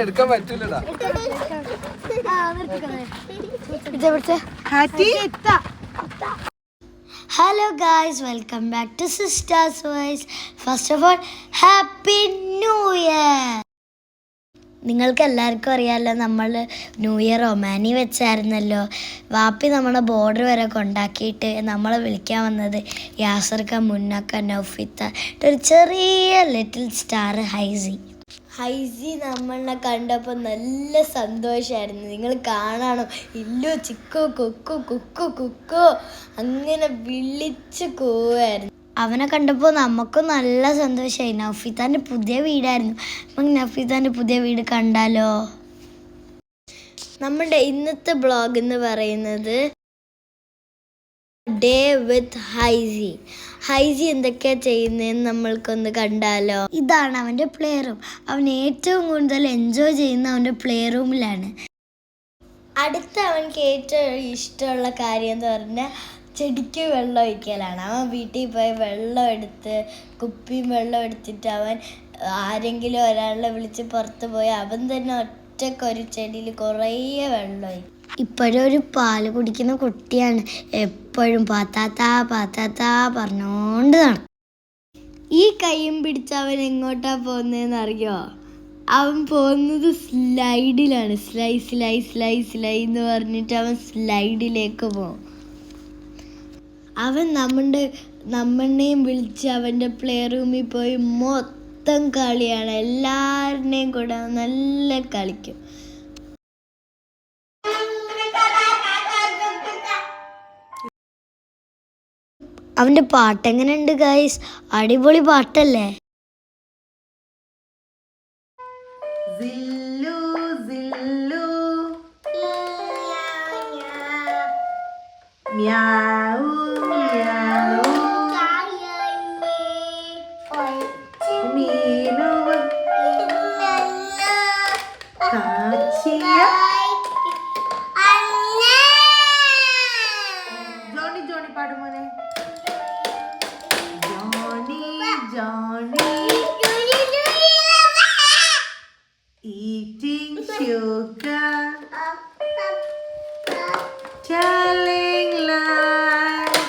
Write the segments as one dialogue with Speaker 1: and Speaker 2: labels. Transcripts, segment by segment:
Speaker 1: എടുക്കാൻ പറ്റൂലടാ.
Speaker 2: Hello guys, welcome back to sisters voice. First of all happy new year. നിങ്ങൾക്ക് എല്ലാവർക്കും അറിയാമല്ലോ, നമ്മൾ ന്യൂ ഇയർ ഒമാനി വെച്ചായിരുന്നല്ലോ. വാപ്പി നമ്മളെ ബോർഡർ വരെ കൊണ്ടാക്കിയിട്ട് നമ്മളെ വിളിക്കാൻ വന്നത് യാസർക്ക, മുന്നക്ക, നൗഫിത്ത, ഒരു ചെറിയ ലിറ്റിൽ സ്റ്റാർ ഹൈസി നമ്മളെ കണ്ടപ്പോൾ നല്ല സന്തോഷമായിരുന്നു. നിങ്ങൾ കാണണം, ഇല്ലോ ചിക്കോ കൊക്കോ കുക്കോ കുക്കോ അങ്ങനെ വിളിച്ച് പോവായിരുന്നു. അവനെ കണ്ടപ്പോൾ നമുക്കും നല്ല സന്തോഷമായി. നൗഫിത്താൻ്റെ പുതിയ വീടായിരുന്നു. നമുക്ക് നൗഫിത്താൻ്റെ പുതിയ വീട് കണ്ടാലോ? നമ്മുടെ ഇന്നത്തെ ബ്ലോഗ് എന്ന് പറയുന്നത് ഡേ വിത്ത് ഹൈസി എന്തൊക്കെയാണ് ചെയ്യുന്നതെന്ന് നമ്മൾക്കൊന്ന് കണ്ടാലോ? ഇതാണ് അവൻ്റെ പ്ലേ റൂം. അവൻ ഏറ്റവും കൂടുതൽ എൻജോയ് ചെയ്യുന്ന അവൻ്റെ പ്ലേ റൂമിലാണ്. അടുത്ത അവനക്ക് ഏറ്റവും ഇഷ്ടമുള്ള കാര്യം എന്ന് പറഞ്ഞാൽ ചെടിക്ക് വെള്ളം ഒഴിക്കലാണ്. അവൻ വീട്ടിൽ പോയി വെള്ളം എടുത്ത് കുപ്പിയും വെള്ളം എടുത്തിട്ട് അവൻ ആരെങ്കിലും ഒരാളെ വിളിച്ച് പുറത്ത് പോയി അവൻ തന്നെ ഒറ്റക്കൊരു ചെടിയിൽ കുറേ വെള്ളം ഒഴിക്കും. ഇപ്പോഴും ഒരു പാല് കുടിക്കുന്ന കുട്ടിയാണ്. എപ്പോഴും പാത്താത്താ പാത്താത്താ പറഞ്ഞോണ്ട് നടക്കും. ഈ കൈയും പിടിച്ച് അവൻ എങ്ങോട്ടാ പോകുന്നതെന്ന് അറിയോ? അവൻ പോകുന്നത് സ്ലൈഡിലാണ്. സ്ലൈ എന്ന് പറഞ്ഞിട്ട് അവൻ സ്ലൈഡിലേക്ക് പോകും. അവൻ നമ്മളെയും വിളിച്ച് അവൻ്റെ പ്ലേ റൂമിൽ പോയി മൊത്തം കളിയാണ്. എല്ലാവരുടെയും കൂടെ നല്ല കളിക്കും. അവൻ്റെ പാട്ടെങ്ങനെയുണ്ട് ഗൈസ്? അടിപൊളി പാട്ടല്ലേ?
Speaker 3: Eating sugar, telling lies,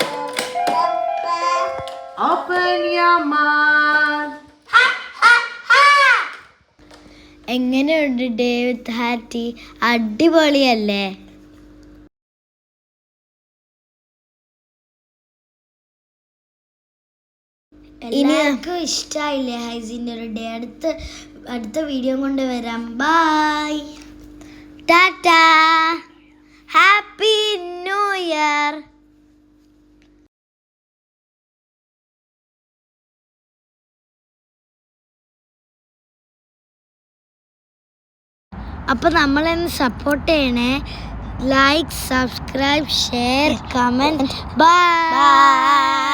Speaker 3: open your mouth.
Speaker 2: എങ്ങനെയുണ്ട് ഡേ വിത്ത് ഹാറ്റി? അടിപൊളിയല്ലേ? എല്ലാവർക്കും ഇഷ്ടമായില്ലേ ഹൈസിൻ്റെ ഒരു ഡേ? അടുത്ത വീഡിയോ കൊണ്ട് വരാം. Bye, tata, happy new year. അപ്പോൾ നമ്മളെന്ന് സപ്പോർട്ട് ചെയ്യണേ. Like, subscribe, share, comment. By.